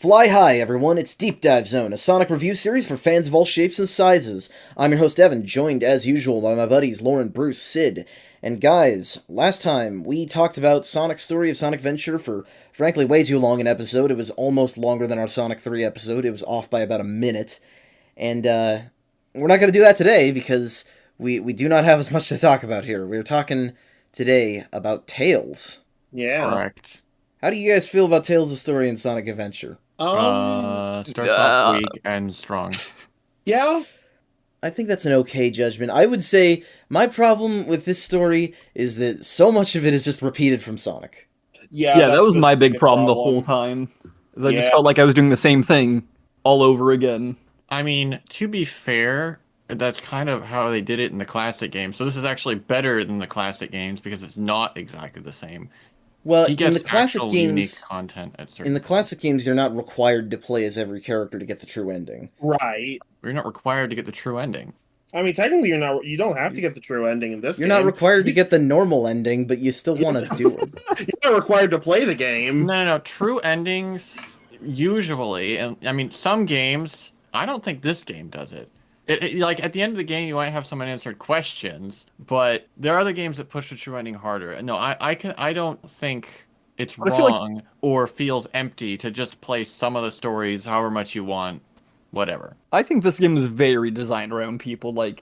Fly high, everyone, it's Deep Dive Zone, a Sonic review series for fans of all shapes and sizes. I'm your host Evan, joined as usual by my buddies Lauren, Bruce, Sid. And guys, last time we talked about Sonic's story of Sonic Venture for, frankly, way too long an episode. It was almost longer than our Sonic 3 episode. It was off by about a minute. And we're not going to do that today because we do not have as much to talk about here. We're talking today about Tails. Yeah. Correct. How do you guys feel about Tails' story in Sonic Adventure? Starts off weak and strong. Yeah. I think that's an okay judgment. I would say my problem with this story is that so much of it is just repeated from Sonic. Yeah, that was the my big biggest problem the whole time. Is I just Yeah. felt like I was doing the same thing all over again. I mean, to be fair, that's kind of how they did it in the classic games. So this is actually better than the classic games because it's not exactly the same. Well, He gets in the classic actual unique games, content at certain. in the classic games, you're not required to play as every character to get the true ending. Right. You're not required to get the true ending. I mean, technically, you're not. You don't have to get the true ending in this You're game. not required to get the normal ending, but you still want to do it. You're not required to play the game. No. True endings, usually, and I mean, some games, I don't think this game does it. Like, at the end of the game, you might have some unanswered questions, but there are other games that push the true ending harder. No, I don't think it's But I feel like- wrong or feels empty to just play some of the stories however much you want, whatever. I think this game is very designed around people, like,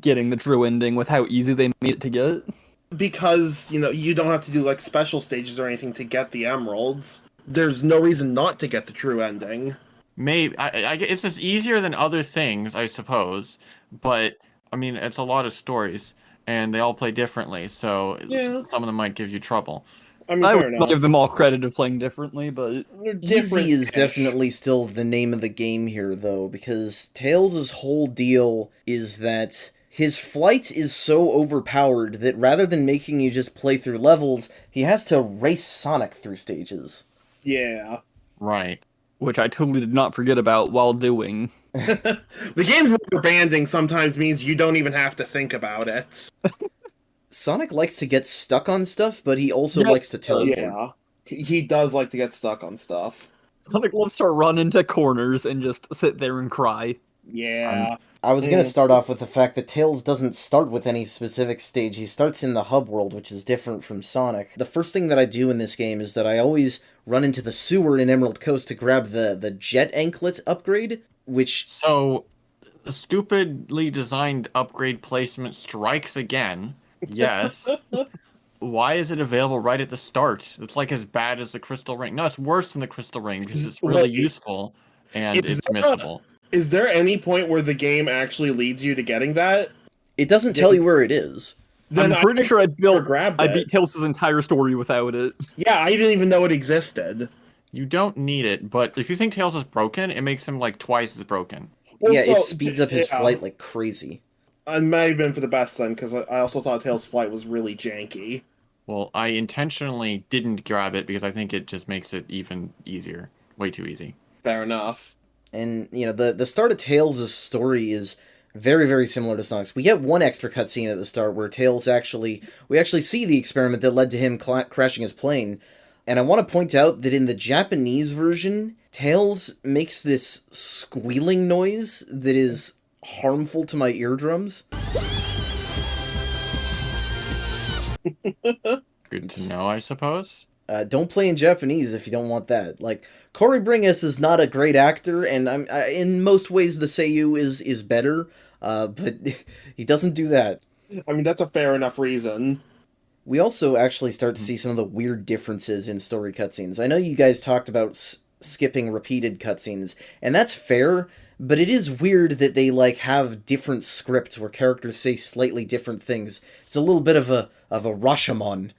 getting the true ending with how easy they made it to get. Because, you don't have to do, like, special stages or anything to get the emeralds. There's no reason not to get the true ending. Maybe it's just easier than other things, I suppose. But I mean, it's a lot of stories, and they all play differently. So Yeah. some of them might give you trouble. I mean, I fair would enough. give them all credit of playing differently, but They're different. Easy is definitely still the name of the game here, though, because Tails' whole deal is that his flight is so overpowered that rather than making you just play through levels, he has to race Sonic through stages. Yeah. Right. which I totally did not forget about while doing. The game's rubber banding sometimes means you don't even have to think about it. Sonic likes to get stuck on stuff, but he also likes to teleport. Yeah. He does like to get stuck on stuff. Sonic loves to run into corners and just sit there and cry. Yeah. I was going to start off with the fact that Tails doesn't start with any specific stage. He starts in the hub world, which is different from Sonic. The first thing that I do in this game is that I always run into the sewer in Emerald Coast to grab the jet anklet upgrade, which... So, the stupidly designed upgrade placement strikes again. Yes. Why is it available right at the start? It's like as bad as the Crystal Ring. No, it's worse than the Crystal Ring because it's really Wait, useful and it's it's not- missable. Is there any point where the game actually leads you to getting that? It doesn't tell you where it is. Then I'm pretty sure I grabbed I it. beat Tails' entire story without it. Yeah, I didn't even know it existed. You don't need it, but if you think Tails is broken, it makes him like twice as broken. Yeah, it Also, speeds up his yeah, flight like crazy. It might have been for the best then, because I also thought Tails' flight was really janky. Well, I intentionally didn't grab it because I think it just makes it even easier. Way too easy. Fair enough. And, the start of Tails' story is very, very similar to Sonic's. We get one extra cutscene at the start where Tails we actually see the experiment that led to him crashing his plane. And I want to point out that in the Japanese version, Tails makes this squealing noise that is harmful to my eardrums. Good to know, I suppose. Don't play in Japanese if you don't want that. Like, Corey Bringus is not a great actor, and in most ways the Seiyu is better, but he doesn't do that. I mean, that's a fair enough reason. We also actually start to see some of the weird differences in story cutscenes. I know you guys talked about skipping repeated cutscenes, and that's fair, but it is weird that they have different scripts where characters say slightly different things. It's a little bit of a Rashomon.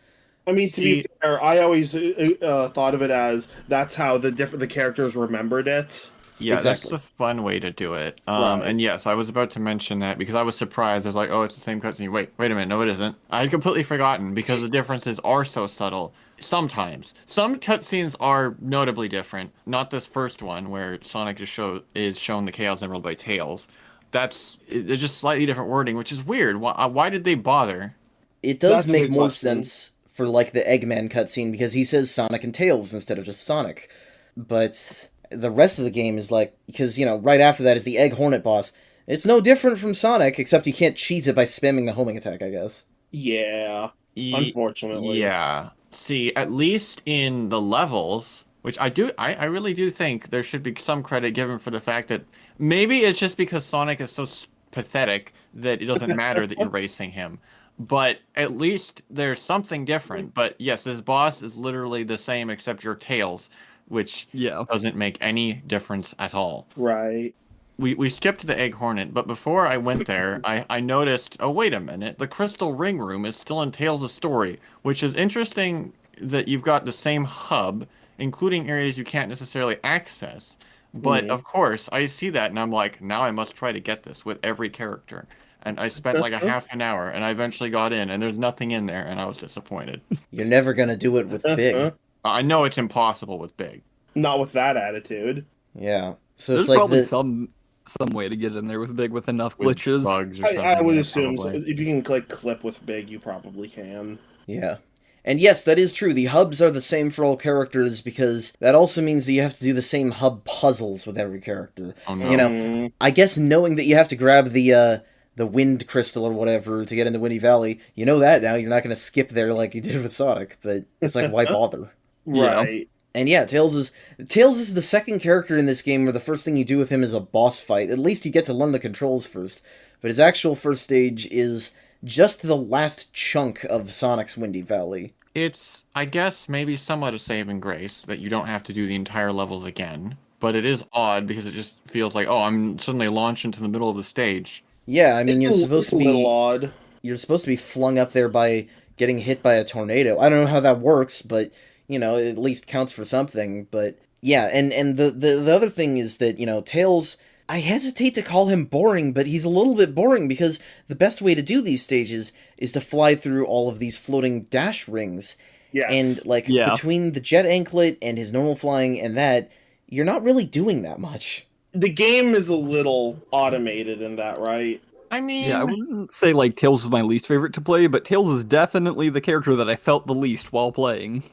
I mean, to be fair, I always thought of it as that's how the characters remembered it. Yeah, Exactly. that's the fun way to do it. Right. And yes, I was about to mention that because I was surprised. I was like, oh, it's the same cutscene. Wait a minute. No, it isn't. I had completely forgotten because the differences are so subtle. Sometimes. Some cutscenes are notably different. Not this first one where Sonic is shown the Chaos Emerald by Tails. It's just slightly different wording, which is weird. Why did they bother? It does That's a make good more question. sense for the Eggman cutscene because he says Sonic and Tails instead of just Sonic. But the rest of the game is like, because, right after that is the Egg Hornet boss. It's no different from Sonic, except you can't cheese it by spamming the homing attack, I guess. Yeah, unfortunately. Yeah. See, at least in the levels, which I really do think there should be some credit given for the fact that maybe it's just because Sonic is so pathetic that it doesn't matter that you're racing him. But at least there's something different. But yes, this boss is literally the same except your Tails, which doesn't make any difference at all. Right. We skipped the Egg Hornet, but before I went there, I noticed, oh, wait a minute, the Crystal Ring Room is still in Tails' story, which is interesting that you've got the same hub, including areas you can't necessarily access. But of course, I see that and I'm like, now I must try to get this with every character. And I spent like a half an hour and I eventually got in and there's nothing in there and I was disappointed. You're never gonna do it with Big. I know it's impossible with Big. Not with that attitude. Yeah. So There's it's like probably some way to get in there with Big with enough glitches. Bugs or something, I would yeah, assume so. probably. If you can clip with Big, you probably can. Yeah. And yes, that is true. The hubs are the same for all characters because that also means that you have to do the same hub puzzles with every character. Oh no. I guess knowing that you have to grab the wind crystal or whatever to get into Windy Valley, you know that now. You're not going to skip there like you did with Sonic, but it's like, why bother? Right. And yeah, Tails is the second character in this game where the first thing you do with him is a boss fight. At least you get to learn the controls first. But his actual first stage is just the last chunk of Sonic's Windy Valley. It's, I guess, maybe somewhat a saving grace that you don't have to do the entire levels again. But it is odd because it just feels like, oh, I'm suddenly launched into the middle of the stage. Yeah, I mean, It's a little odd. You're supposed to be flung up there by getting hit by a tornado. I don't know how that works, but it at least counts for something. But yeah, and the other thing is that, Tails, I hesitate to call him boring, but he's a little bit boring because the best way to do these stages is to fly through all of these floating dash rings. Yes. And between the jet anklet and his normal flying and that, you're not really doing that much. The game is a little automated in that, right? I mean... Yeah, I wouldn't say, Tails was my least favorite to play, but Tails is definitely the character that I felt the least while playing.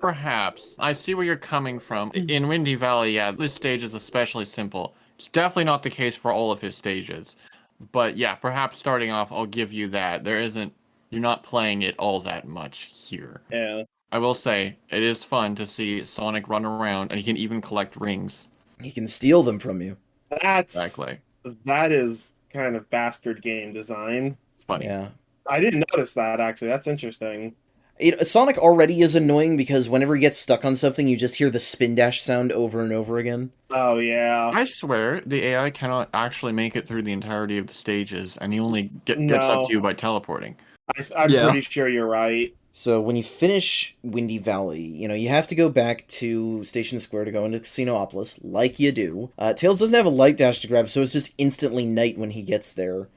Perhaps. I see where you're coming from. In Windy Valley, yeah, this stage is especially simple. It's definitely not the case for all of his stages. But yeah, perhaps starting off, I'll give you that. You're not playing it all that much here. Yeah. I will say, it is fun to see Sonic run around, and he can even collect rings. He can steal them from you. Exactly. That is kind of bastard game design. Funny. Yeah. I didn't notice that, actually. That's interesting. Sonic already is annoying because whenever he gets stuck on something, you just hear the spin dash sound over and over again. Oh, yeah. I swear, the AI cannot actually make it through the entirety of the stages, and he only gets up to you by teleporting. I'm pretty sure you're right. So when you finish Windy Valley, you have to go back to Station Square to go into Casinopolis, like you do. Tails doesn't have a light dash to grab, so it's just instantly night when he gets there.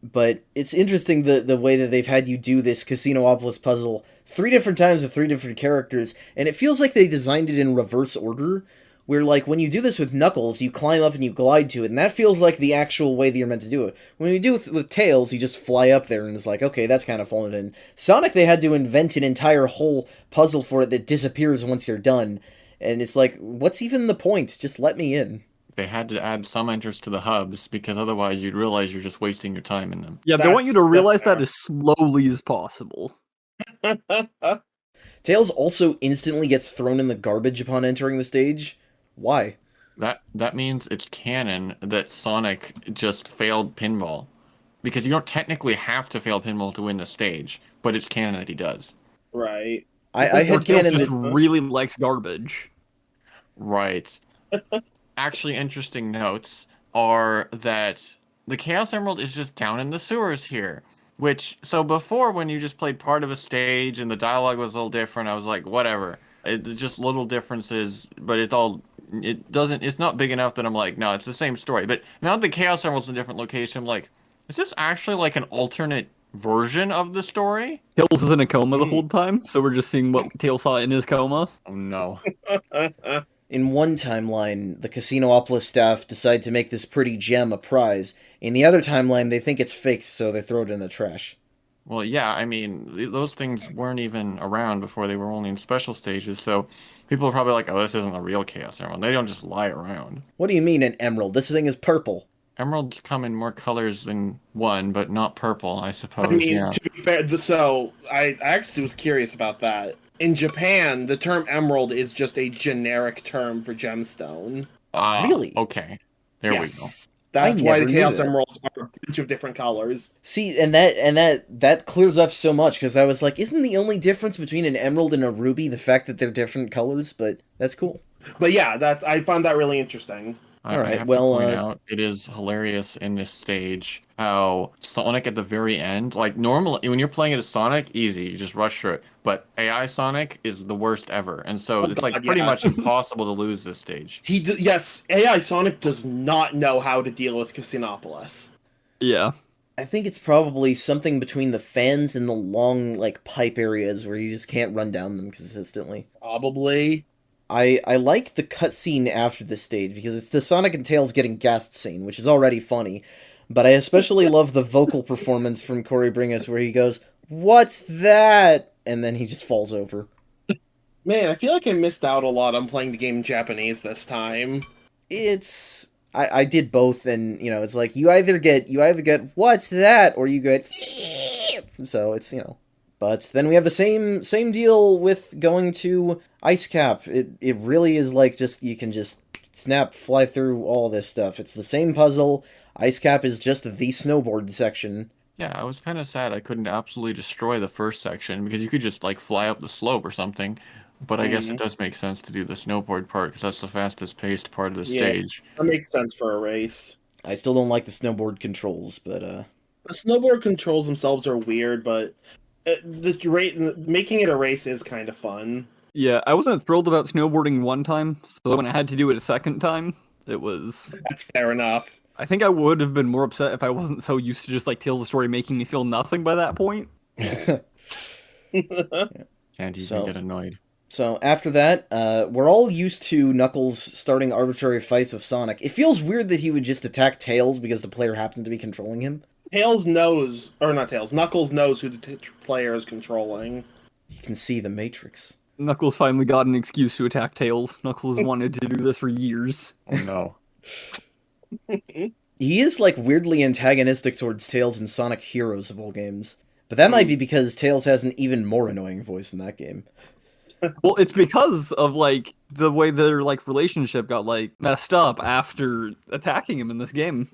But it's interesting the way that they've had you do this Casinopolis puzzle 3 different times with 3 different characters, and it feels like they designed it in reverse order, where, when you do this with Knuckles, you climb up and you glide to it, and that feels like the actual way that you're meant to do it. When you do it with Tails, you just fly up there, and it's like, okay, that's kind of fallen in. Sonic, they had to invent an entire whole puzzle for it that disappears once you're done, and it's like, what's even the point? Just let me in. They had to add some enters to the hubs, because otherwise you'd realize you're just wasting your time in them. Yeah, they want you to realize that as slowly as possible. Tails also instantly gets thrown in the garbage upon entering the stage. Why? That means it's canon that Sonic just failed pinball. Because you don't technically have to fail pinball to win the stage, but it's canon that he does. Right. I had Tails canon just that... really likes garbage. Right. Actually, interesting notes are that the Chaos Emerald is just down in the sewers here. So before, when you just played part of a stage and the dialogue was a little different, I was like, whatever. It's just little differences, but it's not big enough that I'm like, no, it's the same story. But now that the Chaos Emerald's in a different location, I'm like, is this actually like an alternate version of the story? Tails is in a coma the whole time, so we're just seeing what Tails saw in his coma. Oh no. In one timeline, the Casinopolis staff decide to make this pretty gem a prize. In the other timeline, they think it's fake, so they throw it in the trash. Well, yeah, I mean, those things weren't even around before. They were only in special stages, so people are probably like, oh, this isn't a real Chaos Emerald. They don't just lie around. What do you mean an emerald? This thing is purple. Emeralds come in more colors than one, but not purple, I I suppose, mean, yeah. to be fair, so I actually was curious about that. In Japan, the term emerald is just a generic term for gemstone. Really? Okay. There we go. Yes. That's I why never the knew Chaos that. Emeralds are a bunch of different colors. See, and that clears up so much, because I was like, isn't the only difference between an emerald and a ruby the fact that they're different colors? But that's cool. But yeah, I found that really interesting. I Alright, have well, to point out, it is hilarious in this stage how Sonic at the very end, like normally when you're playing it as Sonic, easy, you just rush through it. But AI Sonic is the worst ever, and so Oh it's like God, pretty yes. much impossible to lose this stage. Yes, AI Sonic does not know how to deal with Casinopolis. Yeah. I think it's probably something between the fans and the long, like, pipe areas where you just can't run down them consistently. Probably. I like the cutscene after this stage, because it's the Sonic and Tails getting gassed scene, which is already funny. But I especially love the vocal performance from Corey Bringas, where he goes, "What's that?" And then he just falls over. Man, I feel like I missed out a lot on playing the game in Japanese this time. It's... I did both, and, you know, it's like, you either get, "What's that?" or you get... So, it's, you know... But then we have the same deal with going to Ice Cap. It really is like just, you can just fly through all this stuff. It's the same puzzle. Ice Cap is just the snowboard section. Yeah, I was kind of sad I couldn't absolutely destroy the first section because you could just like fly up the slope or something. But I guess it does make sense to do the snowboard part because that's the fastest paced part of the stage. That makes sense for a race. I still don't like the snowboard controls, but The snowboard controls themselves are weird, but making it a race is kind of fun. Yeah, I wasn't thrilled about snowboarding one time, so when I had to do it a second time, it was... That's fair enough. I think I would have been more upset if I wasn't so used to just like Tales of the Story making me feel nothing by that point. Can't even So- get annoyed. So after that, we're all used to Knuckles starting arbitrary fights with Sonic. It feels weird that he would just attack Tails because the player happened to be controlling him. Knuckles knows who the player is controlling. He can see the Matrix. Knuckles finally got an excuse to attack Tails. Knuckles has wanted to do this for years. Oh no. He is, like, weirdly antagonistic towards Tails in Sonic Heroes of all games. But that might be because Tails has an even more annoying voice in that game. Well, it's because of like the way their like relationship got like messed up after attacking him in this game.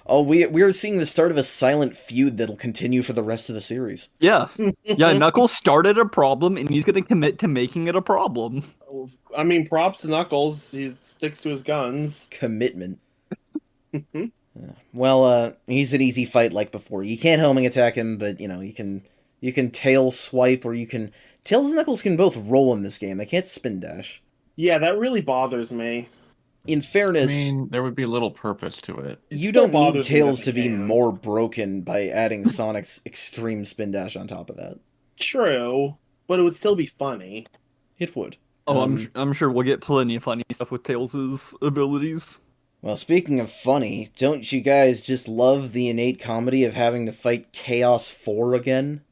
Oh, we're seeing the start of a silent feud that'll continue for the rest of the series. Yeah. Yeah, Knuckles started a problem and he's gonna commit to making it a problem. I mean, props to Knuckles. He sticks to his guns. Commitment. Well, he's an easy fight like before. You can't homing attack him, but, you know, you can tail swipe, or you can... Tails and Knuckles can both roll in this game. They can't spin dash. Yeah, that really bothers me. In I fairness, mean, there would be little purpose to it. you still don't need bothers me Tails that to they be can. more broken by adding Sonic's extreme spin dash on top of that. True, but it would still be funny. It would. Oh, I'm sure we'll get plenty of funny stuff with Tails' abilities. Well, speaking of funny, don't you guys just love the innate comedy of having to fight Chaos 4 again?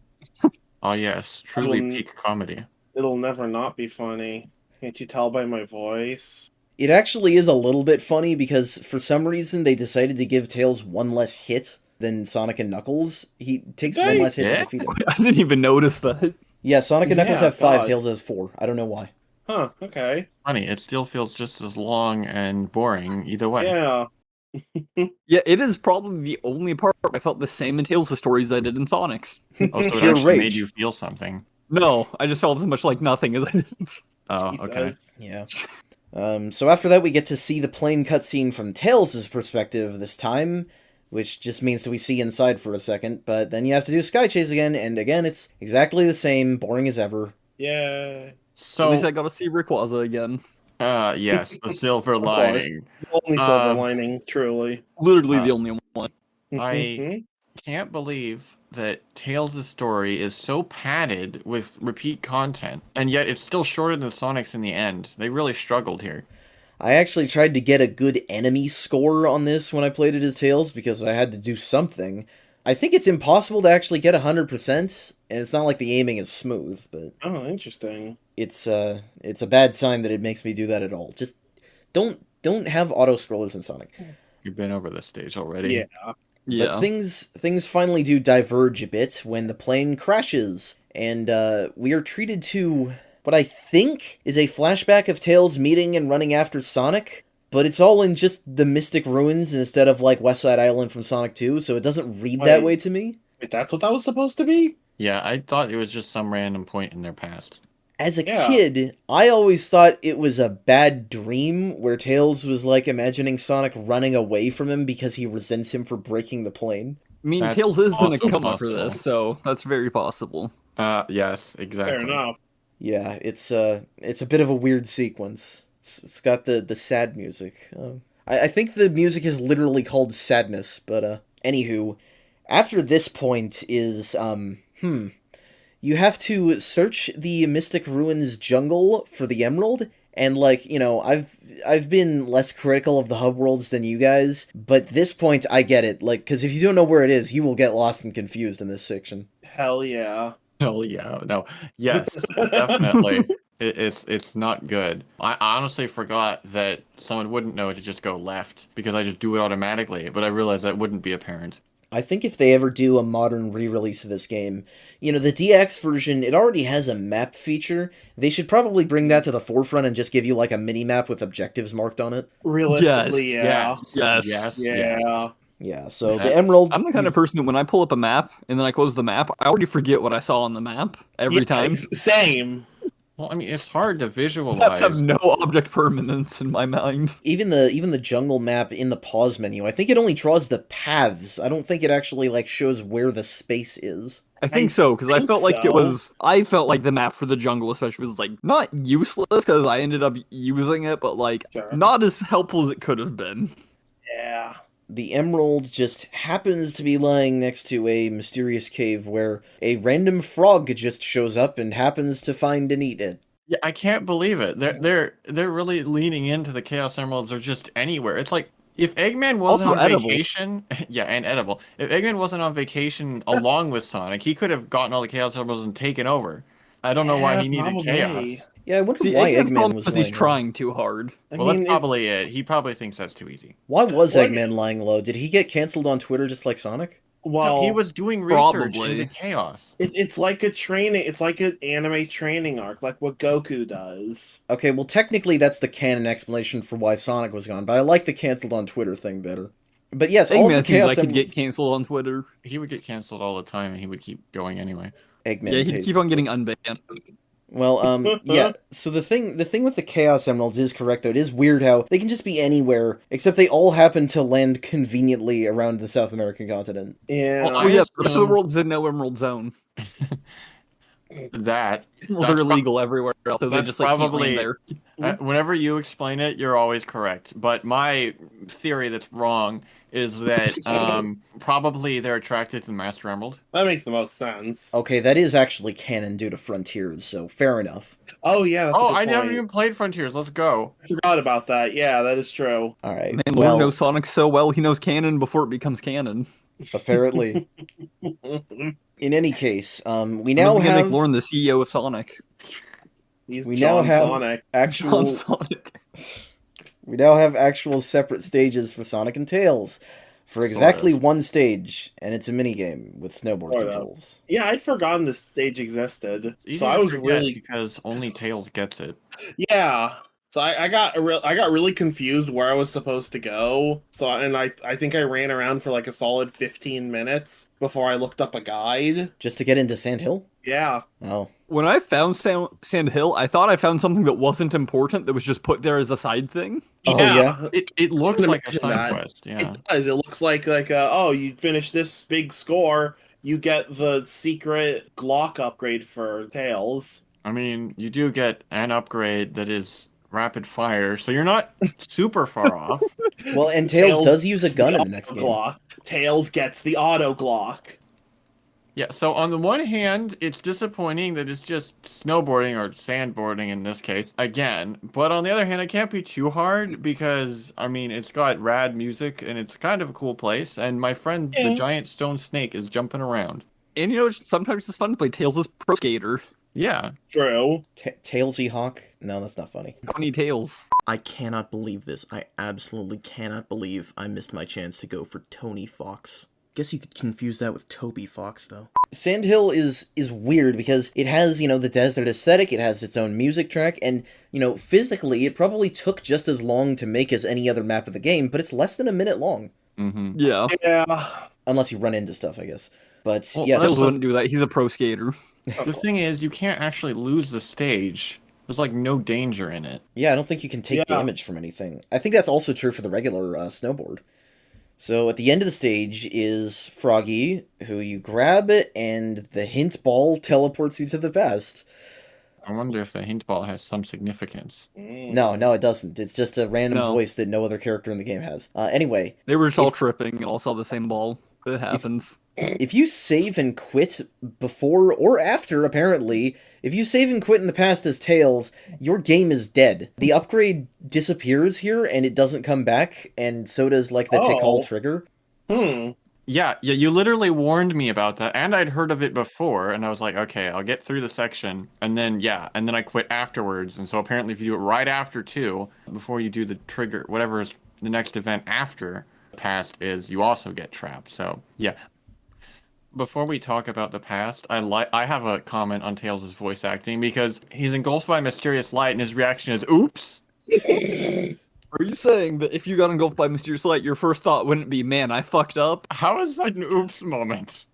Oh yes, truly Um, peak comedy. It'll never not be funny. Can't you tell by my voice? It actually is a little bit funny because for some reason they decided to give Tails one less hit than Sonic and Knuckles. He takes one Hey, less hit to yeah? defeat him. I didn't even notice that. Yeah, Sonic and Knuckles Yeah, have 5, God. Tails has 4. I don't know why. Huh, okay. Funny, it still feels just as long and boring either way. Yeah. Yeah, it is probably the only part I felt the same in Tales of Stories I did in Sonic's. Oh, so it Pure actually made rage. you feel something. No, I just felt as much like nothing as I did. Oh, okay. Jesus. Yeah. So after that, we get to see the plain cutscene from Tails' perspective this time, which just means that we see inside for a second, but then you have to do Sky Chase again, and again, it's exactly the same, boring as ever. Yeah. So, At least I got to see Rayquaza again. yes, the silver course. lining. Only silver lining, truly. Literally the only one. I can't believe that Tails' story is so padded with repeat content, and yet it's still shorter than Sonic's in the end. They really struggled here. I actually tried to get a good enemy score on this when I played it as Tails, because I had to do something, I think it's impossible to actually get 100%, and it's not like the aiming is smooth, but Oh, interesting. it's a bad sign that it makes me do that at all. Just don't have auto scrollers in Sonic. You've been over this stage already. Yeah. Yeah. But things finally do diverge a bit when the plane crashes, and we are treated to what I think is a flashback of Tails meeting and running after Sonic, but it's all in just the Mystic Ruins instead of like West Side Island from Sonic 2, so it doesn't read that way to me. Wait, that's what that was supposed to be? Yeah, I thought it was just some random point in their past. As a Yeah. kid, I always thought it was a bad dream where Tails was like imagining Sonic running away from him because he resents him for breaking the plane. I mean, That's Tails is in a also coma for possible. this, so that's very possible. Yes, exactly. Fair enough. Yeah, it's a bit of a weird sequence. It's got the sad music. I think the music is literally called Sadness, but anywho, after this point is you have to search the Mystic Ruins jungle for the emerald, and like, you know, I've been less critical of the hub worlds than you guys, but this point I get it, like, because if you don't know where it is, you will get lost and confused in this section. Hell yeah. Oh yeah, no, yes, definitely. It's not good. I honestly forgot that someone wouldn't know to just go left because I just do it automatically, but I realized that wouldn't be apparent. I think if they ever do a modern re-release of this game, you know, the DX version, it already has a map feature. They should probably bring that to the forefront and just give you like a mini-map with objectives marked on it. Realistically, yeah. Yes. Yeah. Yeah, so the emerald... I'm the kind of person that when I pull up a map and then I close the map, I already forget what I saw on the map every time. Same. Well, I mean, it's hard to visualize. Maps have no object permanence in my mind. Even the jungle map in the pause menu, I think it only draws the paths. I don't think it actually like shows where the space is. I think so, because I think felt like so. I felt like the map for the jungle especially was like not useless because I ended up using it, but like Sure. not as helpful as it could have been. Yeah. The emerald just happens to be lying next to a mysterious cave where a random frog just shows up and happens to find and eat it. Yeah, I can't believe it. They're really leaning into the Chaos Emeralds are just anywhere. It's like if Eggman wasn't Also on edible. vacation, yeah, and edible. If Eggman wasn't on vacation along with Sonic, he could have gotten all the Chaos Emeralds and taken over. I don't know why he needed probably. chaos. Yeah, I wonder See, why Eggman's Eggman problem was is lying he's low. trying too hard. I Well, mean, that's probably it. He probably thinks that's too easy. Why was What? Eggman lying low? Did he get canceled on Twitter just like Sonic? well, No, he was doing research probably. into chaos. it's like a training. It's like an anime training arc, like what Goku does. Okay, well technically that's the canon explanation for why Sonic was gone, but I like the canceled on Twitter thing better. But yes, all the Eggman seems Chaos like he'd Emeralds... get canceled on Twitter. He would get canceled all the time, and he would keep going anyway. Eggman Yeah, he'd pays. keep on getting unbanned. Well, yeah. So the thing with the Chaos Emeralds is correct though. It is weird how they can just be anywhere, except they all happen to land conveniently around the South American continent. Yeah. Well, Oh yeah, the rest of the assume- world's in no emerald zone. That Emeralds That's are pro- illegal everywhere else, so they that's just like probably- keep land there. whenever you explain it, you're always correct. But my theory that's wrong is that probably they're attracted to the Master Emerald. That makes the most sense. Okay, that is actually canon due to Frontiers, so fair enough. Oh yeah. That's a Oh, good I never point. even played Frontiers. Let's go. I forgot about that. Yeah, that is true. All right. Man, well, Lord knows Sonic so well, he knows canon before it becomes canon. apparently. In any case, we I'm now gonna have make Lauren the CEO of Sonic. He's We John now have- Sonic. actual Sonic. we now have actual separate stages for Sonic and Tails. For exactly one stage, and it's a minigame with snowboard Sort of. controls. Yeah, I'd forgotten this stage existed. It's easy So I to was forget really because only Tails gets it. yeah. So I got really confused where I was supposed to go. So I think I ran around for like a solid 15 minutes before I looked up a guide. Just to get into Sand Hill? Yeah. Oh. When I found Sand Hill, I thought I found something that wasn't important that was just put there as a side thing. Oh, yeah? It looks can like a imagine side that. quest. Yeah. It does. It looks like oh, you finish this big score, you get the secret Glock upgrade for Tails. I mean, you do get an upgrade that is rapid fire, so you're not super far off. Well, and Tails does use a gets gun in the the next auto game. Glock. Tails gets the auto Glock. Yeah, so on the one hand, it's disappointing that it's just snowboarding or sandboarding in this case, again. But on the other hand, it can't be too hard because, I mean, it's got rad music and it's kind of a cool place. And my friend, the Yeah. giant stone snake, is jumping around. And you know, sometimes it's fun to play Tails as Pro Skater. Yeah. True. Tailsy Hawk? No, that's not funny. Funny Tails. I cannot believe this. I absolutely cannot believe I missed my chance to go for Tony Fox. Guess you could confuse that with Toby Fox, though. Sandhill is weird because it has, the desert aesthetic, it has its own music track, and, physically, it probably took just as long to make as any other map of the game, but it's less than a minute long. Mm-hmm. Yeah. Yeah. Unless you run into stuff, I guess. But, Well, yeah, Tails so- wouldn't do that. He's a pro skater. The thing is, you can't actually lose the stage. There's like no danger in it. yeah, I don't think you can take damage from anything. I think that's also true for the regular snowboard. So at the end of the stage is Froggy, who you grab, and the hint ball teleports you to the past. I wonder if the hint ball has some significance. No, it doesn't. It's just a random No. voice that no other character in the game has. Anyway, They were just all If- tripping and all saw the same ball. It happens. if you save and quit before or after, apparently, if you save and quit in the past as Tails, your game is dead. The upgrade disappears here, and it doesn't come back, and so does, the Tickle Oh. trigger. Yeah, you literally warned me about that, and I'd heard of it before, and I was like, okay, I'll get through the section, and then I quit afterwards, and so apparently if you do it right after too, before you do the trigger, whatever is the next event after the past is, you also get trapped, so, yeah. Before we talk about the past, I have a comment on Tails' voice acting, because he's engulfed by mysterious light, and his reaction is, oops! Are you saying that if you got engulfed by mysterious light, your first thought wouldn't be, man, I fucked up? How is that an oops moment?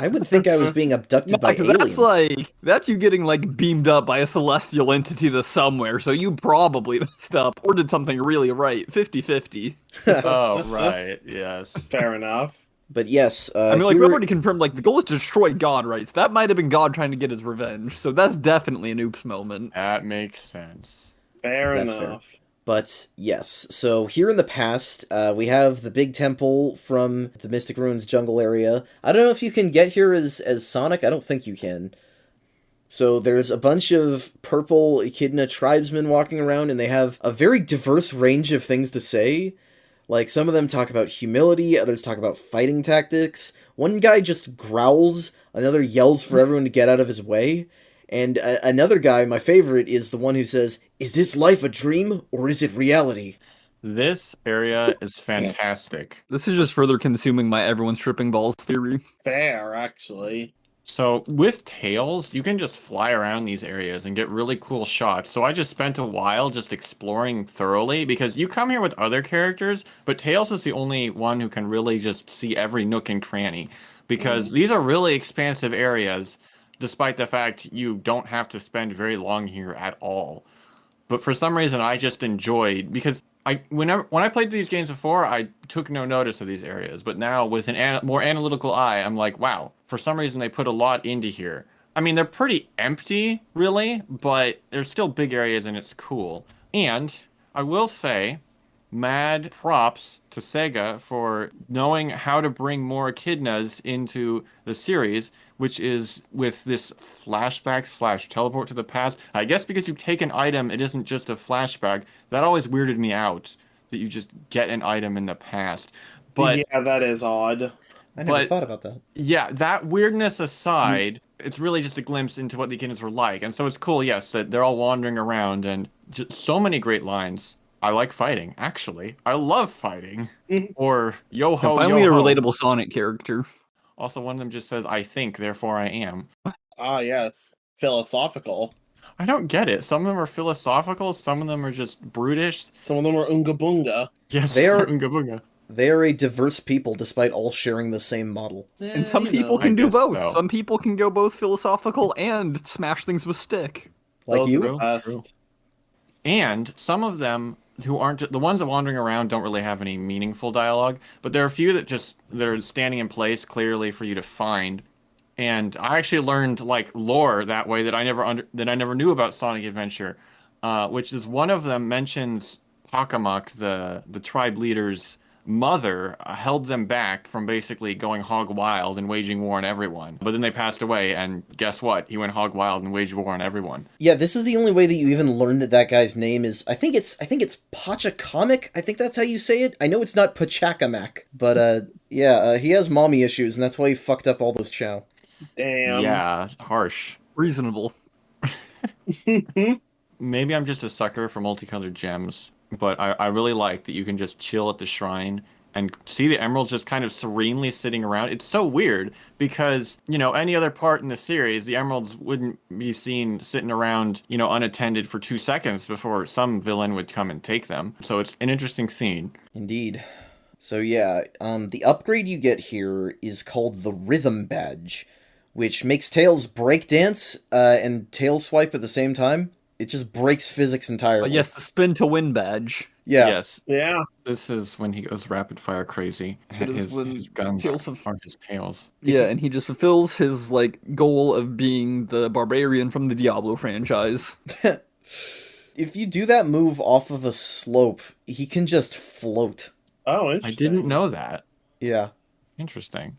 I would think I was being abducted by 'Cause aliens. that's you getting beamed up by a celestial entity to somewhere, so you probably messed up or did something really right. 50-50. Oh, right, yes. Fair enough. But yes, I mean, here- we've already confirmed, the goal is to destroy God, right? So that might have been God trying to get his revenge. So that's definitely an oops moment. That makes sense. Fair That's enough. But yes, so here in the past, we have the big temple from the Mystic Ruins jungle area. I don't know if you can get here as Sonic. I don't think you can. So there's a bunch of purple Echidna tribesmen walking around, and they have a very diverse range of things to say. Like, some of them talk about humility, others talk about fighting tactics. One guy just growls, another yells for everyone to get out of his way. And another guy, my favorite, is the one who says, "Is this life a dream, or is it reality?" This area is fantastic. This is just further consuming my everyone's tripping balls theory. Fair, actually. So with Tails, you can just fly around these areas and get really cool shots. So I just spent a while just exploring thoroughly because you come here with other characters, but Tails is the only one who can really just see every nook and cranny because these are really expansive areas, despite the fact you don't have to spend very long here at all. But for some reason, I just enjoyed because when I played these games before, I took no notice of these areas. But now, with an more analytical eye, I'm like, wow, for some reason, they put a lot into here. I mean, they're pretty empty, really, but there's still big areas and it's cool. And I will say, mad props to SEGA for knowing how to bring more echidnas into the series, which is with this flashback / teleport to the past. I guess because you take an item, it isn't just a flashback. That always weirded me out, that you just get an item in the past. But yeah, that is odd. I never thought about that. yeah, that weirdness aside, it's really just a glimpse into what the echidnas were like. And so it's cool, yes, that they're all wandering around and just so many great lines. I like fighting, actually. I love fighting. Or yo-ho, And finally, yo-ho. a relatable Sonic character. Also, one of them just says, I think, therefore I am. Ah, yes. Philosophical. I don't get it. Some of them are philosophical, some of them are just brutish. Some of them are Unga Bunga. Yes, They are- Unga Bunga. They are a diverse people despite all sharing the same model. And some you people know. can I do guess both. so. Some people can go both philosophical and smash things with stick. Like Those you? are the best. True. And some of them who aren't the ones that wandering around don't really have any meaningful dialogue, but there are a few that are standing in place clearly for you to find. And I actually learned lore that way that I never knew about Sonic Adventure, which is one of them mentions Pakamak, the tribe leader's mother held them back from basically going hog wild and waging war on everyone. But then they passed away, and guess what? He went hog wild and waged war on everyone. Yeah, this is the only way that you even learn that that guy's name is. I think it's Pachacamac. I think that's how you say it. I know it's not Pachacamac, but yeah, he has mommy issues, and that's why he fucked up all those chow. Damn. Yeah, harsh. Reasonable. Maybe I'm just a sucker for multicolored gems, but I really like that you can just chill at the shrine and see the emeralds just kind of serenely sitting around. It's so weird because, any other part in the series, the emeralds wouldn't be seen sitting around, unattended for 2 seconds before some villain would come and take them. So it's an interesting scene. Indeed. So yeah, the upgrade you get here is called the Rhythm Badge, which makes Tails breakdance and tail swipe at the same time. It just breaks physics entirely. Yes, the spin to win badge. Yeah. Yes. Yeah. This is when he goes rapid fire crazy. It is when His guns Tails are his tails. Yeah, and he just fulfills his goal of being the barbarian from the Diablo franchise. If you do that move off of a slope, he can just float. Oh, I interesting. didn't know that. Yeah. Interesting.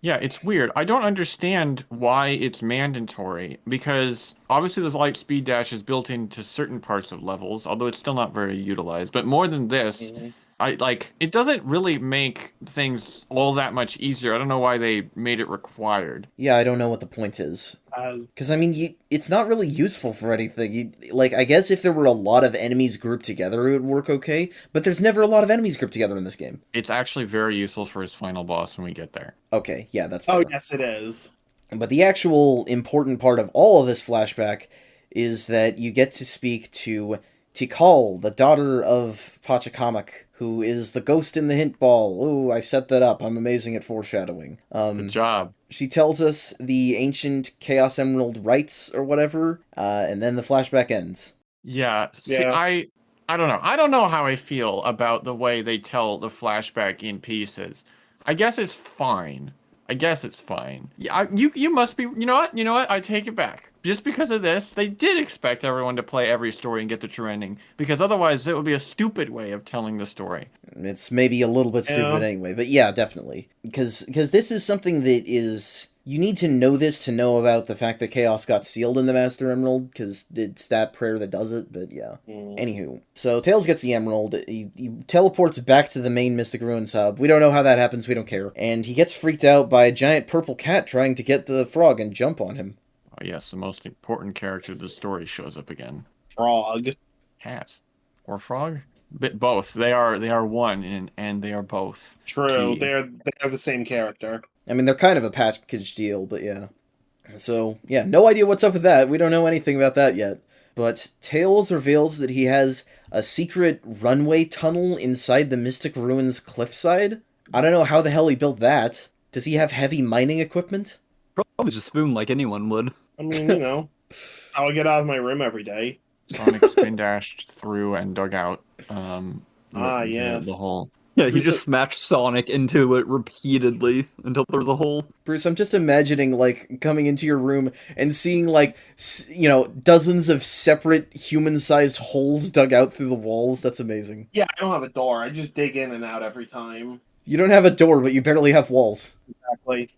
Yeah, it's weird. I don't understand why it's mandatory, because obviously this light speed dash is built into certain parts of levels, although it's still not very utilized. But more than this, it doesn't really make things all that much easier. I don't know why they made it required. Yeah, I don't know what the point is. Because, I mean, it's not really useful for anything. I guess if there were a lot of enemies grouped together, it would work okay, but there's never a lot of enemies grouped together in this game. It's actually very useful for his final boss when we get there. Okay, yeah, that's fair. Oh, yes, it is. But the actual important part of all of this flashback is that you get to speak to Tikal, the daughter of Pachacamac, who is the ghost in the hint ball. Ooh, I set that up. I'm amazing at foreshadowing. Good job. She tells us the ancient Chaos Emerald rites or whatever, and then the flashback ends. Yeah. See, Yeah. I don't know. I don't know how I feel about the way they tell the flashback in pieces. I guess it's fine. Yeah, you must be. You know what? I take it back. Just because of this, they did expect everyone to play every story and get the true ending, because otherwise it would be a stupid way of telling the story. It's maybe a little bit stupid anyway, but yeah, definitely. Because this is something that is... You need to know this to know about the fact that Chaos got sealed in the Master Emerald, because it's that prayer that does it, but yeah. Anywho, so Tails gets the Emerald, he teleports back to the main Mystic Ruins hub. We don't know how that happens, we don't care. And he gets freaked out by a giant purple cat trying to get the frog and jump on him. Oh yes, the most important character of the story shows up again. Frog. Cat. Or frog? Both. They are one, and they are both. True. Key. They're the same character. I mean, they're kind of a package deal, but yeah. So, yeah, no idea what's up with that. We don't know anything about that yet. But Tails reveals that he has a secret runway tunnel inside the Mystic Ruins cliffside. I don't know how the hell he built that. Does he have heavy mining equipment? Probably just spoon like anyone would. I mean, I would get out of my room every day. Sonic spin dashed through and dug out. Yes. The hole. Yeah, he Bruce- just smashed Sonic into it repeatedly until there was a hole. Bruce, I'm just imagining, coming into your room and seeing, dozens of separate human-sized holes dug out through the walls. That's amazing. Yeah, I don't have a door. I just dig in and out every time. You don't have a door, but you barely have walls. Exactly.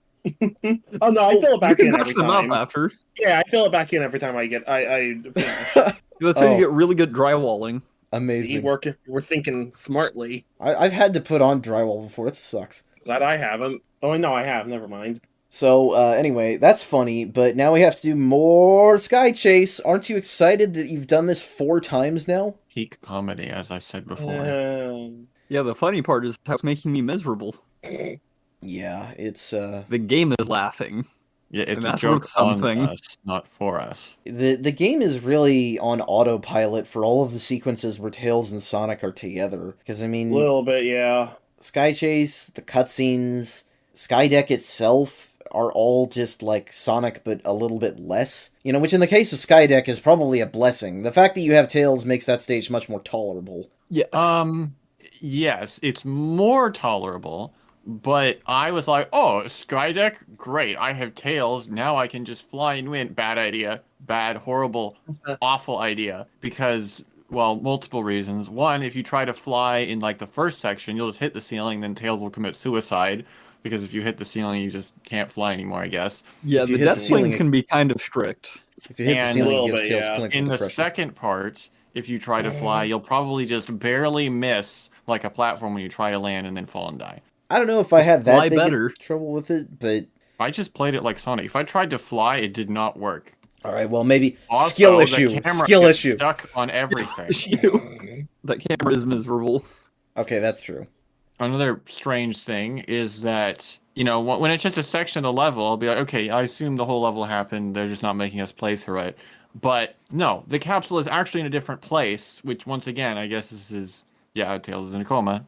Oh no, I fill it back you in can every patch them time. up after. Yeah, I fill it back in every time I finish. That's how Oh. you get really good drywalling. See, Amazing. we're thinking smartly. I've had to put on drywall before. It sucks. Glad I haven't. Oh no, I have. Never mind. So, anyway, that's funny, but now we have to do more Sky Chase. Aren't you excited that you've done this 4 times now? Peak comedy, as I said before. Yeah, the funny part is how it's making me miserable. Yeah, it's, The game is laughing. Yeah, it's And a that's joke worth something. on us, not for us. The game is really on autopilot for all of the sequences where Tails and Sonic are together. Because, I A mean, little bit, yeah. Sky Chase, the cutscenes, Skydeck itself are all just like Sonic, but a little bit less. Which in the case of Skydeck is probably a blessing. The fact that you have Tails makes that stage much more tolerable. Yes. Yes, it's more tolerable, but I was like, oh, Skydeck? Great, I have Tails, now I can just fly and win. Bad idea. Bad, horrible, awful idea. Because well, multiple reasons. One, if you try to fly in like the first section, you'll just hit the ceiling, then Tails will commit suicide because if you hit the ceiling, you just can't fly anymore, I guess. Yeah, If you the hit the death ceiling, swings can be kind of strict. If you hit the And- ceiling, it Little gives bit, Tails yeah. clinical In the depression. second part, if you try to fly, you'll probably just barely miss like a platform when you try to land and then fall and die. I don't know if I had that fly big better. of trouble with it, but I just played it like Sonic. If I tried to fly, it did not work. all right, well, maybe Also, skill the issue. camera Skill gets issue. Stuck on everything. That camera is miserable. Okay, that's true. Another strange thing is that, you know, when it's just a section of the level, I'll be like, okay, I assume the whole level happened. They're just not making us play through it. But no, the capsule is actually in a different place, which once again, I guess this is, yeah, Tails is in a coma.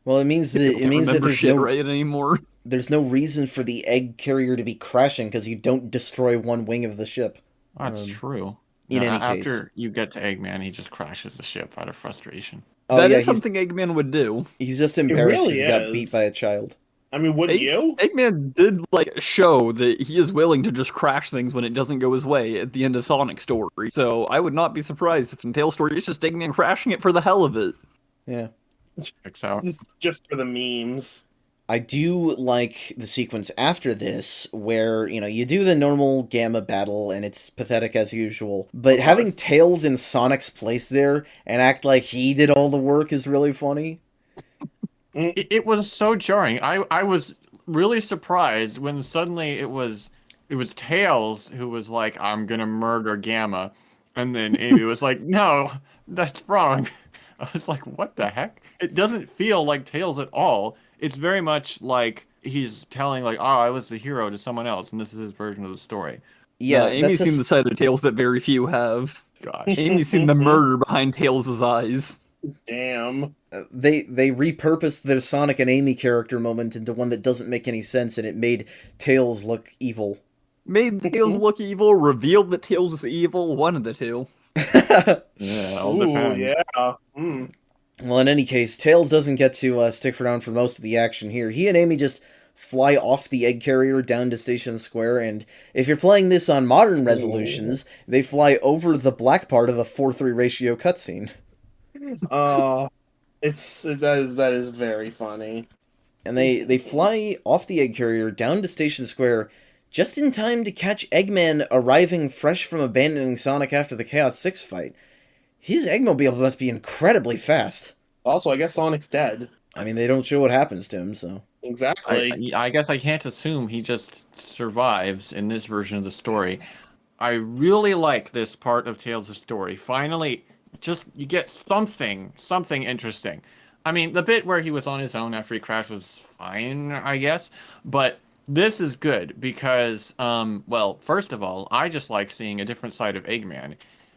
Well, it means that Can't remember there's shit no right anymore. there's no reason for the egg carrier to be crashing because you don't destroy one wing of the ship. That's true. in Yeah, any after case. you get to Eggman, he just crashes the ship out of frustration. Oh, That yeah, is something Eggman would do. he's just embarrassed really because he got is. beat by a child. I mean, wouldn't you? Eggman did like show that he is willing to just crash things when it doesn't go his way at the end of Sonic's story. So I would not be surprised if in Tails' story it's just Eggman crashing it for the hell of it. Yeah. Checks out. Just for the memes. I do like the sequence after this where, you know, you do the normal Gamma battle and it's pathetic as usual, but Of having course. Tails in Sonic's place there and act like he did all the work is really funny. It was so jarring. I was really surprised when suddenly it was Tails who was like, I'm gonna murder Gamma, and then Amy was like, no, that's wrong. I was like, what the heck? It doesn't feel like Tails at all. It's very much like he's telling like, oh, I was the hero to someone else, and this is his version of the story. Yeah, Amy's that's seen the side of Tails that very few have. Gosh. Amy's seen the murder behind Tails' eyes. Damn. they repurposed their Sonic and Amy character moment into one that doesn't make any sense, and it made Tails look evil. Made Tails look evil, revealed that Tails is evil, one of the two. Yeah, all Ooh, depends. yeah. Mm. Well, in any case, Tails doesn't get to stick around for most of the action here. He and Amy just fly off the egg carrier down to Station Square, and if you're playing this on modern resolutions, they fly over the black part of a 4:3 ratio cutscene. That is very funny. And they fly off the egg carrier down to Station Square just in time to catch Eggman arriving fresh from abandoning Sonic after the Chaos 6 fight. His Eggmobile must be incredibly fast. Also, I guess Sonic's dead. I mean, they don't show what happens to him, so... Exactly. I guess I can't assume he just survives in this version of the story. I really like this part of Tails' story. Finally, just you get something interesting. I mean, the bit where he was on his own after he crashed was fine, I guess, but this is good because, well, first of all, I just like seeing a different side of Eggman.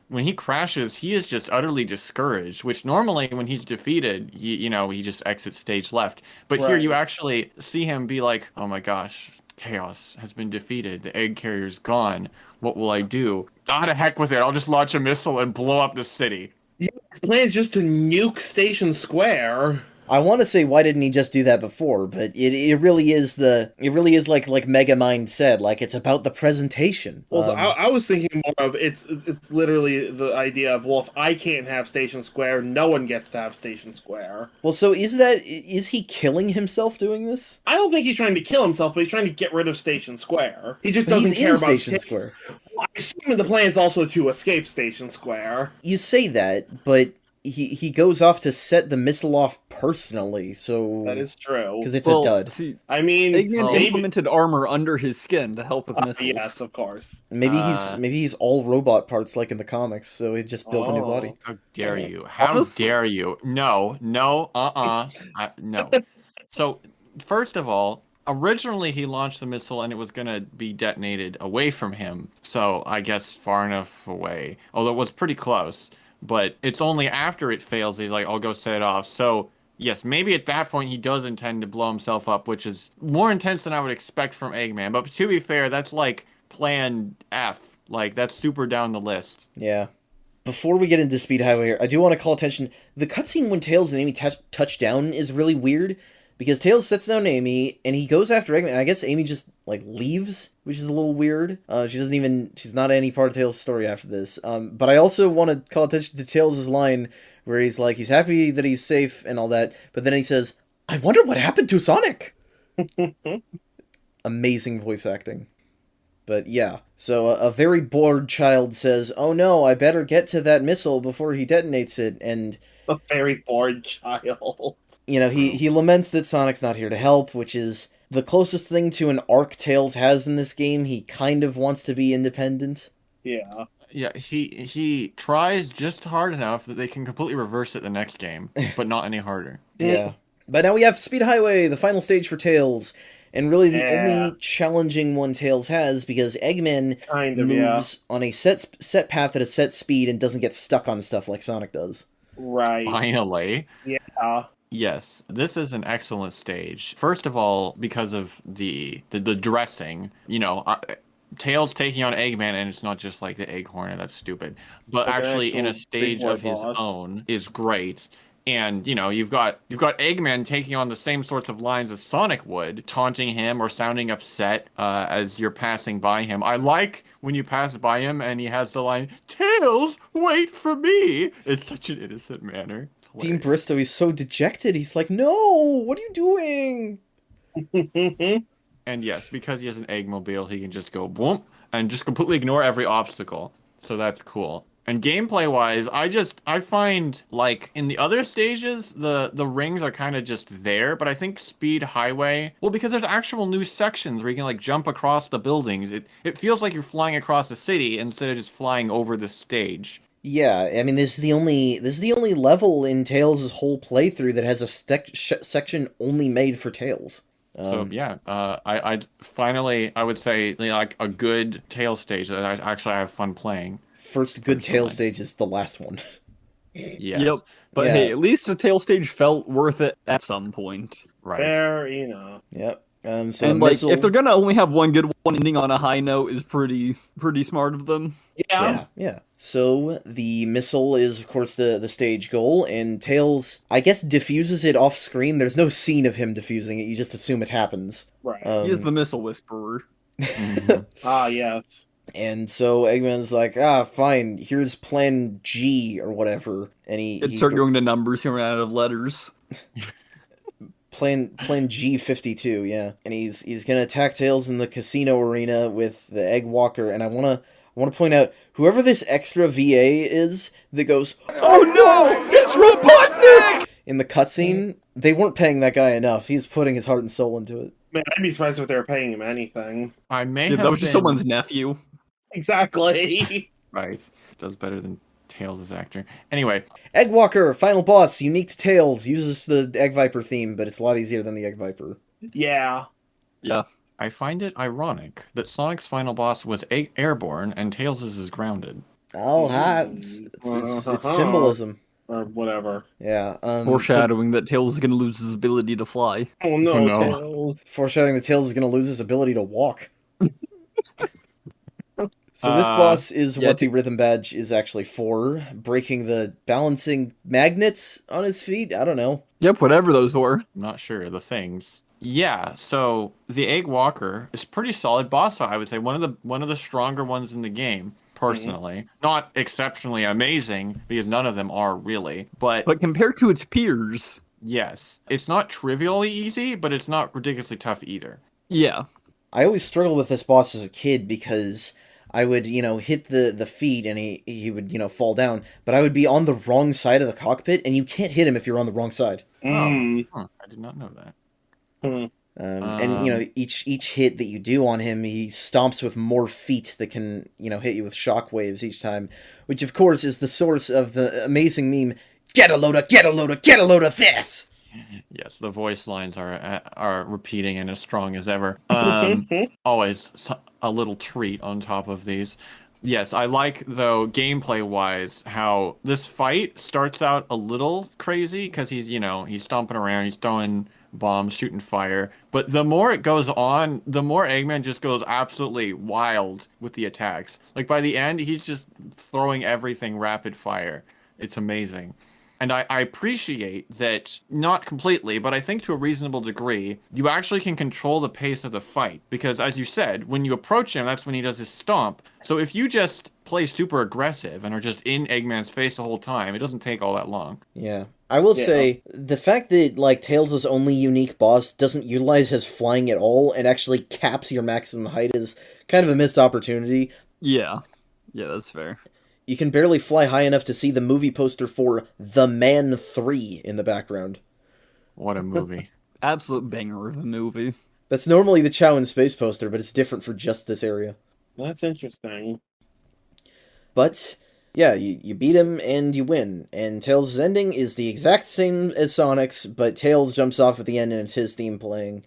When he crashes, he is just utterly discouraged, which normally when he's defeated, you know, he just exits stage left. But here Right. you actually see him be like, oh my gosh, Chaos has been defeated. The egg carrier's gone. What will I do? Ah, to heck with it. I'll just launch a missile and blow up the city. His plan is just to nuke Station Square. I want to say why didn't he just do that before, but it really is like Megamind said, like it's about the presentation. Well, I was thinking more of it's literally the idea of, well, if I can't have Station Square, no one gets to have Station Square. Well, so is he killing himself doing this? I don't think he's trying to kill himself, but he's trying to get rid of Station Square. He just But doesn't he's care in about Station Square. I assume the plan is also to escape Station Square. You say that, but he goes off to set the missile off personally, so That is true. because it's a dud. See, I mean, Eggman maybe, implemented armor under his skin to help with missiles. yes, of course. Maybe he's all robot parts like in the comics, so he just built a new body. How dare you? How Honestly- dare you? No. No. So, first of all, originally he launched the missile and it was going to be detonated away from him. So, I guess far enough away. Although it was pretty close. But it's only after it fails he's like, I'll go set it off. So, yes, maybe at that point he does intend to blow himself up, which is more intense than I would expect from Eggman. But to be fair, that's like plan F. Like, that's super down the list. Yeah. Before we get into Speed Highway here, I do want to call attention. The cutscene when Tails and Amy touch down is really weird because Tails sets down Amy and he goes after Eggman. And I guess Amy just like leaves, which is a little weird. She's not any part of Tails' story after this. But I also want to call attention to Tails' line where he's like, he's happy that he's safe and all that, but then he says, "I wonder what happened to Sonic." Amazing voice acting. But yeah, so a very bored child says, "Oh no, I better get to that missile before he detonates it," and A very bored child. he laments that Sonic's not here to help, which is the closest thing to an arc Tails has in this game. He kind of wants to be independent. Yeah. Yeah, he tries just hard enough that they can completely reverse it the next game, but not any harder. Yeah. But now we have Speed Highway, the final stage for Tails, and really the Yeah. only challenging one Tails has, because Eggman Kind of, moves on a set path at a set speed and doesn't get stuck on stuff like Sonic does. Right. Finally. Yeah. Yes, this is an excellent stage. First of all, because of the dressing, Tails taking on Eggman, and it's not just like the egg hornet, that's stupid. But Like an actually in a actual stage big boy of his boss. own is great. And you've got Eggman taking on the same sorts of lines as Sonic would, taunting him or sounding upset as you're passing by him. I like when you pass by him and he has the line, "Tails, wait for me." It's such an innocent manner. It's Dean hilarious. Bristow, he's so dejected. He's like, "No, what are you doing?" And yes, because he has an Eggmobile, he can just go boom and just completely ignore every obstacle. So that's cool. And gameplay wise, I find like in the other stages, the rings are kind of just there, but I think Speed Highway, well, because there's actual new sections where you can like jump across the buildings. It feels like you're flying across the city instead of just flying over the stage. Yeah, I mean, this is the only level in Tails' whole playthrough that has a section only made for Tails. So yeah, I finally I would say like a good Tails stage that I actually have fun playing. First good Personally. Tails stage is the last one. Yes. Yep. But Yeah. hey, at least a tail stage felt worth it at some point. Right. Fair, Yep. So And the like, missile, if they're gonna only have one good one ending on a high note, is pretty smart of them. yeah. So the missile is, of course, the stage goal, and Tails, I guess, diffuses it off screen. There's no scene of him diffusing it. You just assume it happens. Right. He is the missile whisperer. Mhm. Yes. And so Eggman's like, fine, here's plan G or whatever. And It'd start going to numbers, he ran out of letters. plan G52, yeah. And he's gonna attack Tails in the casino arena with the Egg Walker, and I wanna point out, whoever this extra VA is that goes, "Oh no, it's Robotnik!" in the cutscene, they weren't paying that guy enough. He's putting his heart and soul into it. Man, I'd be surprised if they were paying him anything. I may Yeah, have that was just been- someone's nephew. Exactly. Right. Does better than Tails as actor. Anyway, Egg Walker, final boss, unique to Tails, uses the Egg Viper theme, but it's a lot easier than the Egg Viper. Yeah. Yeah. I find it ironic that Sonic's final boss was airborne and Tails' is grounded. Oh, hi. It's symbolism. Or whatever. Yeah. Foreshadowing that Tails is gonna lose his ability to fly. Oh no, Oh, no. Tails. Foreshadowing that Tails is going to lose his ability to walk. So this boss is yeah, what the rhythm badge is actually for, breaking the balancing magnets on his feet. I don't know. Yep, whatever those were. I'm not sure. The things. Yeah, so the Egg Walker is pretty solid boss fight, I would say. One of the stronger ones in the game, personally. Not exceptionally amazing, because none of them are really. But compared to its peers, yes. It's not trivially easy, but it's not ridiculously tough either. yeah. I always struggled with this boss as a kid because I would, hit the feet and he would, fall down. But I would be on the wrong side of the cockpit, and you can't hit him if you're on the wrong side. Mm. Huh, I did not know that. And each hit that you do on him, he stomps with more feet that can hit you with shockwaves each time, which of course is the source of the amazing meme. Get a load of this. Yes, the voice lines are repeating and as strong as ever. Always a little treat on top of these. Yes, I like, though, gameplay-wise, how this fight starts out a little crazy, because he's stomping around, he's throwing bombs, shooting fire. But the more it goes on, the more Eggman just goes absolutely wild with the attacks. Like, by the end, he's just throwing everything rapid fire. It's amazing. And I appreciate that, not completely, but I think to a reasonable degree, you actually can control the pace of the fight. Because as you said, when you approach him, that's when he does his stomp. So if you just play super aggressive and are just in Eggman's face the whole time, it doesn't take all that long. Yeah. I will Yeah. say, the fact that, like, Tails' only unique boss doesn't utilize his flying at all and actually caps your maximum height is kind of a missed opportunity. Yeah. Yeah, that's fair. You can barely fly high enough to see the movie poster for The Man 3 in the background. What a movie. Absolute banger of a movie. That's normally the Chow in Space poster, but it's different for just this area. That's interesting. But, yeah, you beat him and you win. And Tails' ending is the exact same as Sonic's, but Tails jumps off at the end and it's his theme playing.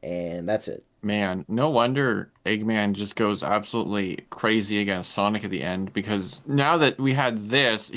And that's it. Man, no wonder Eggman just goes absolutely crazy against Sonic at the end, because now that we had this,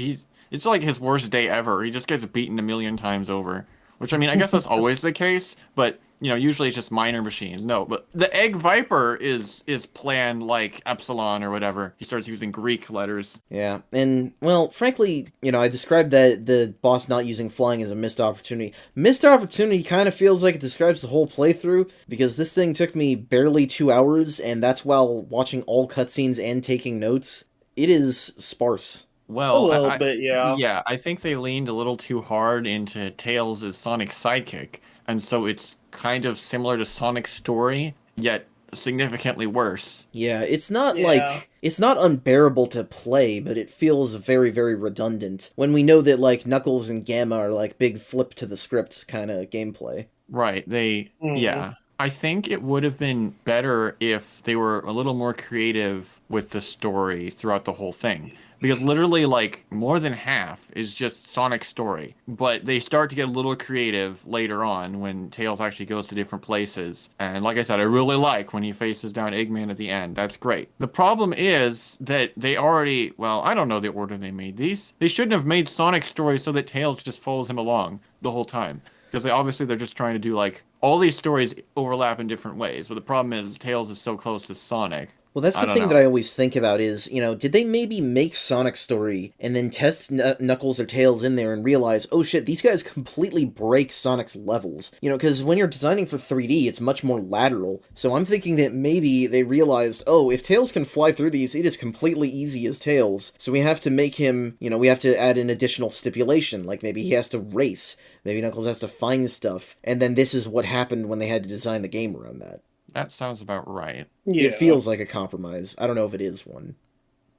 it's like his worst day ever. He just gets beaten a million times over. Which, I mean, I guess that's always the case, but, you know, usually it's just minor machines. No, but the Egg Viper is planned like Epsilon or whatever. He starts using Greek letters. Yeah, and, well, frankly, you know, I described that the boss not using flying as a missed opportunity. Missed opportunity kind of feels like it describes the whole playthrough, because this thing took me barely 2 hours, and that's while watching all cutscenes and taking notes. It is sparse. Well, A little bit, yeah. Yeah, I think they leaned a little too hard into Tails as Sonic's sidekick, and so it's kind of similar to Sonic's story, yet significantly worse. Yeah, it's not Yeah. it's not unbearable to play, but it feels very, very redundant when we know that, like, Knuckles and Gamma are, like, big flip to the script kind of gameplay. Right, yeah. I think it would have been better if they were a little more creative with the story throughout the whole thing. Because literally, like, more than half is just Sonic's story. But they start to get a little creative later on when Tails actually goes to different places. And like I said, I really like when he faces down Eggman at the end. That's great. The problem is that they already, well, I don't know the order they made these. They shouldn't have made Sonic's story so that Tails just follows him along the whole time. Because they're just trying to do, like, all these stories overlap in different ways. But the problem is Tails is so close to Sonic. Well, that's the thing that I always think about is, you know, did they maybe make Sonic's story and then test Knuckles or Tails in there and realize, oh shit, these guys completely break Sonic's levels? You know, because when you're designing for 3D, it's much more lateral. So I'm thinking that maybe they realized, oh, if Tails can fly through these, it is completely easy as Tails. So we have to make him, you know, we have to add an additional stipulation, like maybe he has to race, maybe Knuckles has to find stuff, and then this is what happened when they had to design the game around that. That sounds about right. Yeah. It feels like a compromise. I don't know if it is one.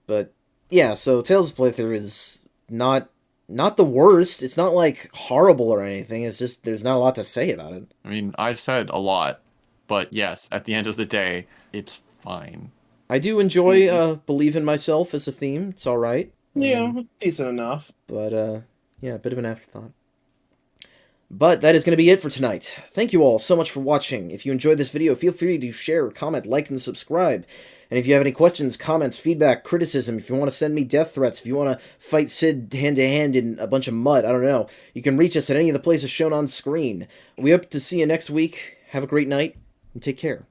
But, yeah, so Tails' playthrough is not the worst. It's not, like, horrible or anything. It's just, there's not a lot to say about it. I mean, I said a lot, but yes, at the end of the day, it's fine. I do enjoy Believe in Myself as a theme. It's alright. Yeah, it's decent enough. But, yeah, a bit of an afterthought. But that is going to be it for tonight. Thank you all so much for watching. If you enjoyed this video, feel free to share, comment, like, and subscribe. And if you have any questions, comments, feedback, criticism, if you want to send me death threats, if you want to fight Sid hand-to-hand in a bunch of mud, I don't know, you can reach us at any of the places shown on screen. We hope to see you next week. Have a great night, and take care.